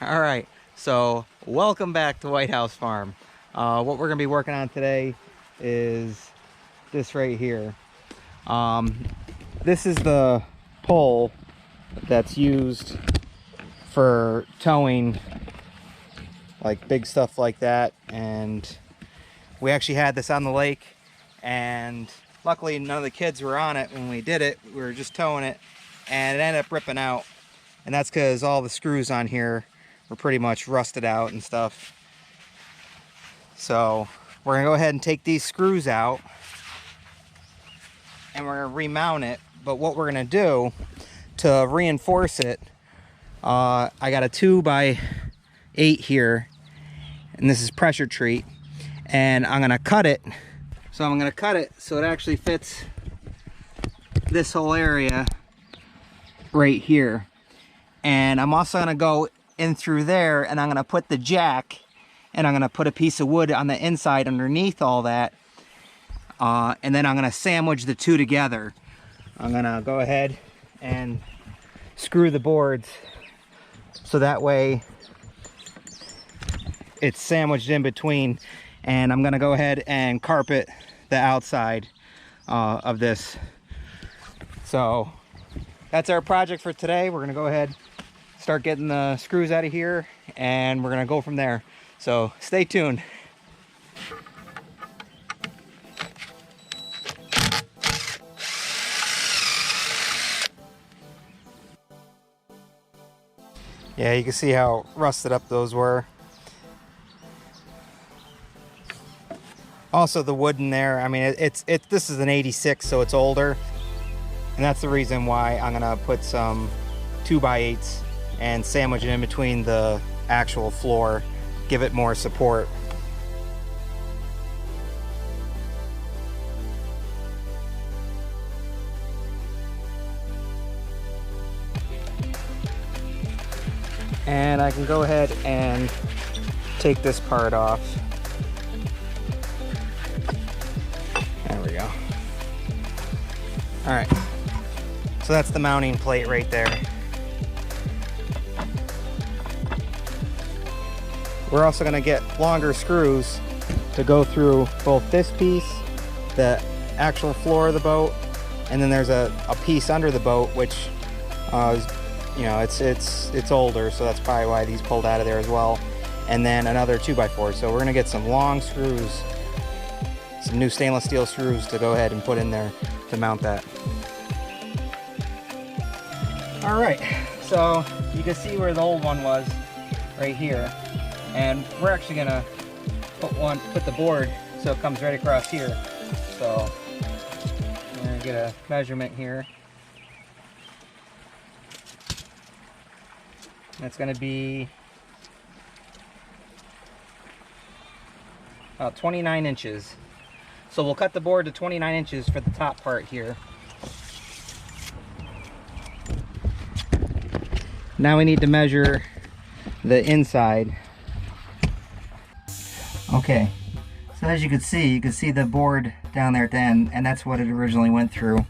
All right, so welcome back to Whitehouse Farm. What we're gonna be working on today is this right here. This is the pole that's used for towing like big stuff like that, and we actually had this on the lake, and luckily none of the kids were on it when we did it. We were just towing it, and it ended up ripping out, and that's because all the screws on here were pretty much rusted out and stuff. So we're gonna go ahead and take these screws out and we're gonna remount it. But what we're gonna do to reinforce it, I got a 2x8 here, and this is pressure treat, and I'm gonna cut it. So I'm gonna cut it so it actually fits this whole area right here. And I'm also gonna go in through there, and I'm gonna put the jack, and I'm gonna put a piece of wood on the inside underneath all that, and then I'm gonna sandwich the two together. I'm gonna go ahead and screw the boards so that way it's sandwiched in between, and I'm gonna go ahead and carpet the outside of this. So that's our project for today. We're gonna go ahead, start getting the screws out of here, and we're gonna go from there. So stay tuned. Yeah, you can see how rusted up those were. Also the wood in there, I mean, this is an 86, so it's older. And that's the reason why I'm gonna put some 2x8s and sandwich it in between the actual floor, give it more support. And I can go ahead and take this part off. There we go. All right, so that's the mounting plate right there. We're also gonna get longer screws to go through both this piece, the actual floor of the boat, and then there's a piece under the boat, which is, you know, it's older, so that's probably why these pulled out of there as well. And then another 2x4. So we're gonna get some long screws, some new stainless steel screws to go ahead and put in there to mount that. All right, so you can see where the old one was right here. And we're actually gonna put the board so it comes right across here. So we're gonna get a measurement here. That's gonna be about 29 inches. So we'll cut the board to 29 inches for the top part here. Now we need to measure the inside. Okay, so as you can see the board down there at the end, and that's what it originally went through.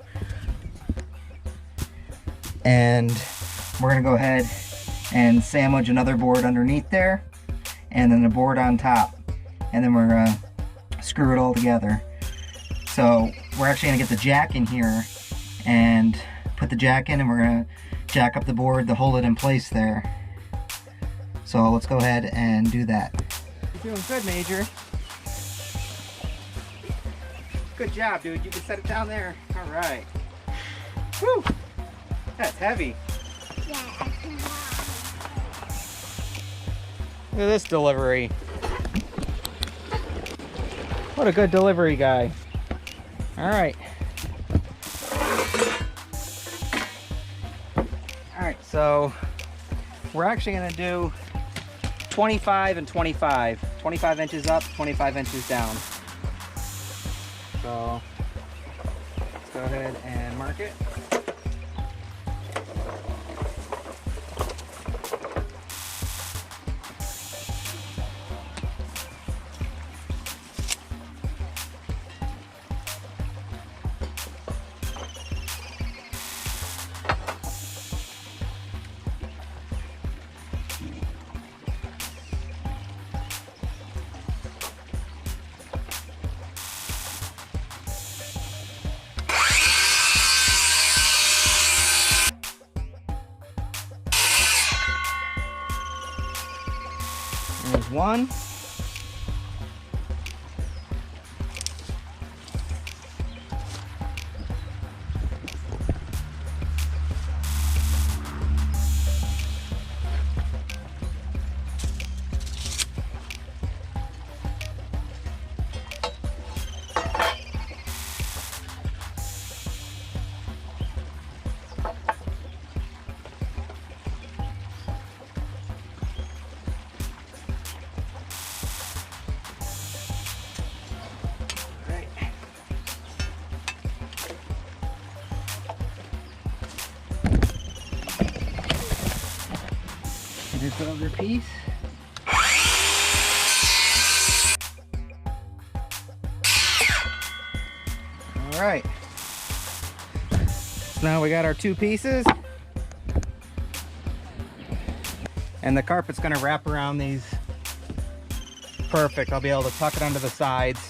And we're gonna go ahead and sandwich another board underneath there, and then a board on top, and then we're gonna screw it all together. So we're actually gonna get the jack in here and put the jack in, and we're gonna jack up the board to hold it in place there. So let's go ahead and do that. You're doing good, Major. Good job, dude. You can set it down there. All right. Woo! That's heavy. Yeah, I can walk. Look at this delivery. What a good delivery guy. All right. All right, so we're actually gonna do 25 and 25. 25 inches up, 25 inches down. So let's go ahead and mark it. one. This other piece. All right. So now we got our two pieces. And the carpet's gonna wrap around these. Perfect. I'll be able to tuck it under the sides.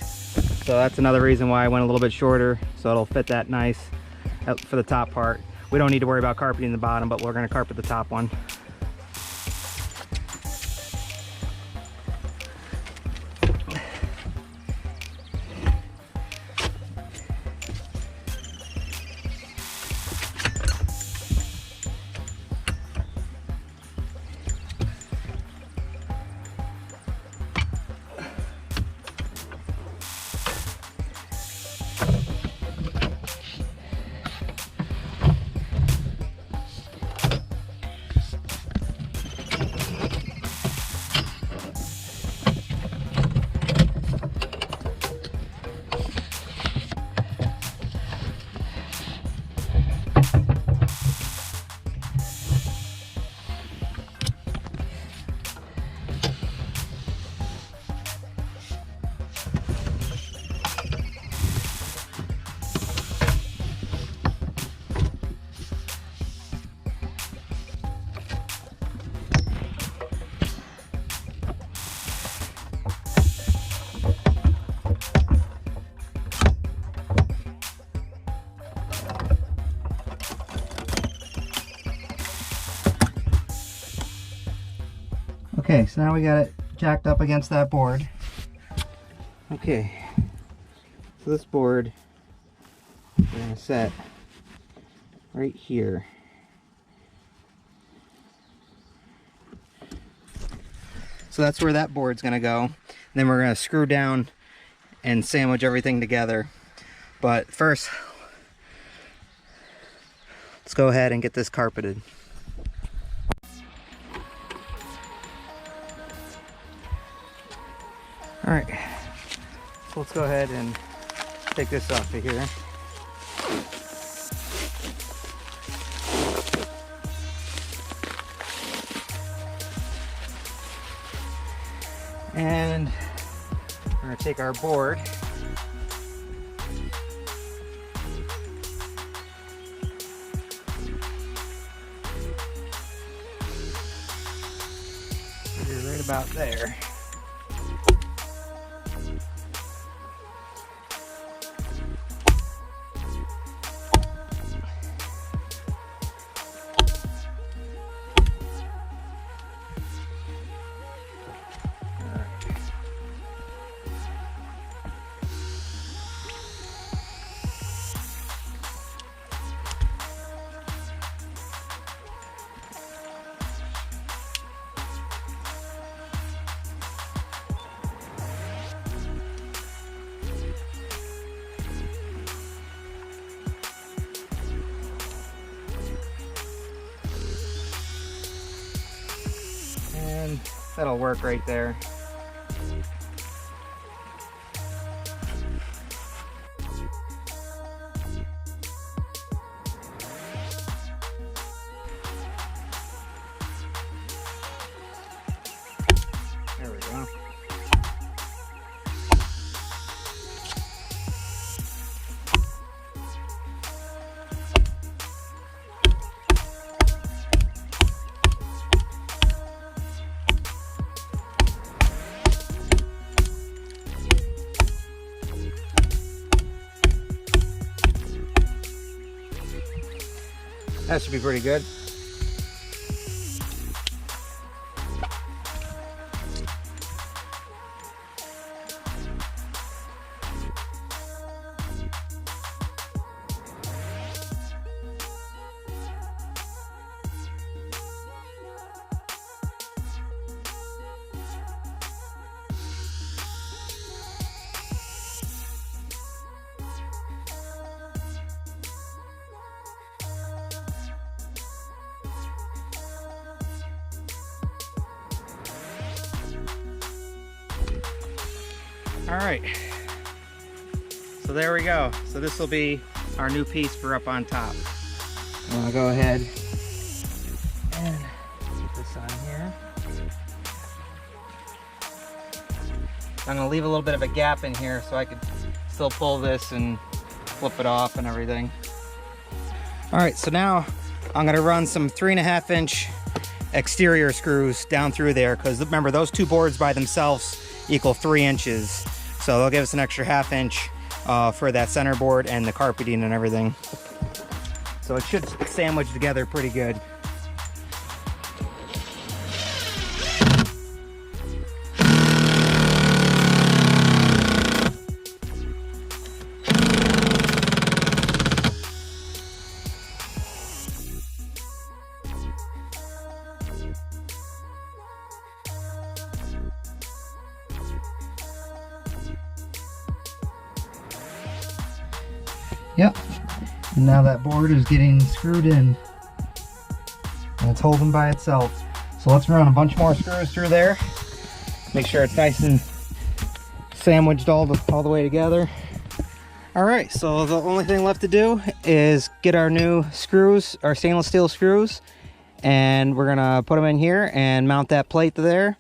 So that's another reason why I went a little bit shorter, so it'll fit that nice for the top part. We don't need to worry about carpeting the bottom, but we're gonna carpet the top one. Okay, so now we got it jacked up against that board. Okay, so this board we're gonna set right here. So that's where that board's gonna go. Then we're gonna screw down and sandwich everything together. But first, let's go ahead and get this carpeted. All right, so let's go ahead and take this off of here. And we're gonna take our board. You're right about there. And that'll work right there. There we go. That should be pretty good. All right, so there we go. So this will be our new piece for up on top. I'll go ahead and put this on here. I'm gonna leave a little bit of a gap in here so I could still pull this and flip it off and everything. All right, so now I'm gonna run some 3.5 inch exterior screws down through there, because remember, those two boards by themselves equal 3 inches. So they'll give us an extra 1/2 inch for that center board and the carpeting and everything. So it should sandwich together pretty good. Yep, and now that board is getting screwed in and it's holding by itself. So let's run a bunch more screws through there, make sure it's nice and sandwiched all the way together. All right, so the only thing left to do is get our new screws, our stainless steel screws, and we're gonna put them in here and mount that plate there.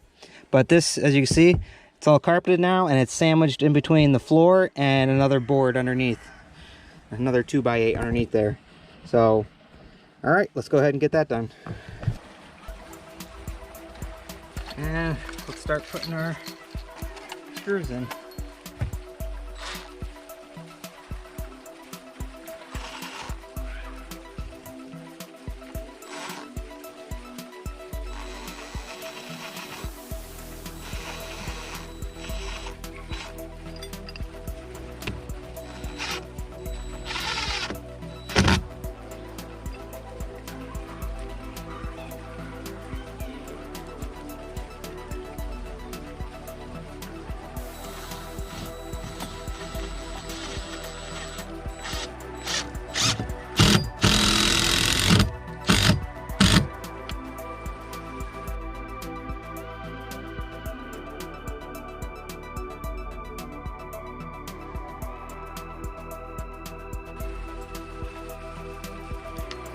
But this, as you can see, it's all carpeted now and it's sandwiched in between the floor and another board underneath. Another 2x8 underneath there. So, all right, let's go ahead and get that done. And let's start putting our screws in.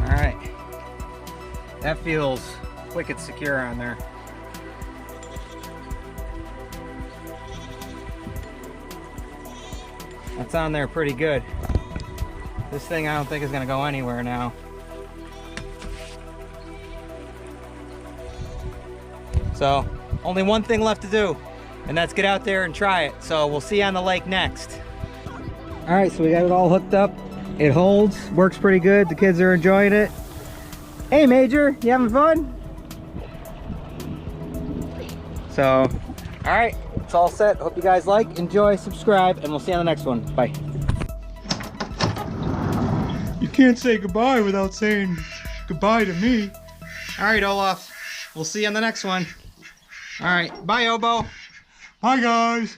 All right, that feels wicked secure on there. That's on there pretty good. This thing I don't think is gonna go anywhere now. So, only one thing left to do, and that's get out there and try it. So we'll see you on the lake next. All right, so we got it all hooked up. It holds, works pretty good. The kids are enjoying it. Hey Major, you having fun? So, all right, it's all set. Hope you guys like, enjoy, subscribe, and we'll see you on the next one. Bye. You can't say goodbye without saying goodbye to me. All right, Olaf, we'll see you on the next one. All right, bye Obo. Bye guys.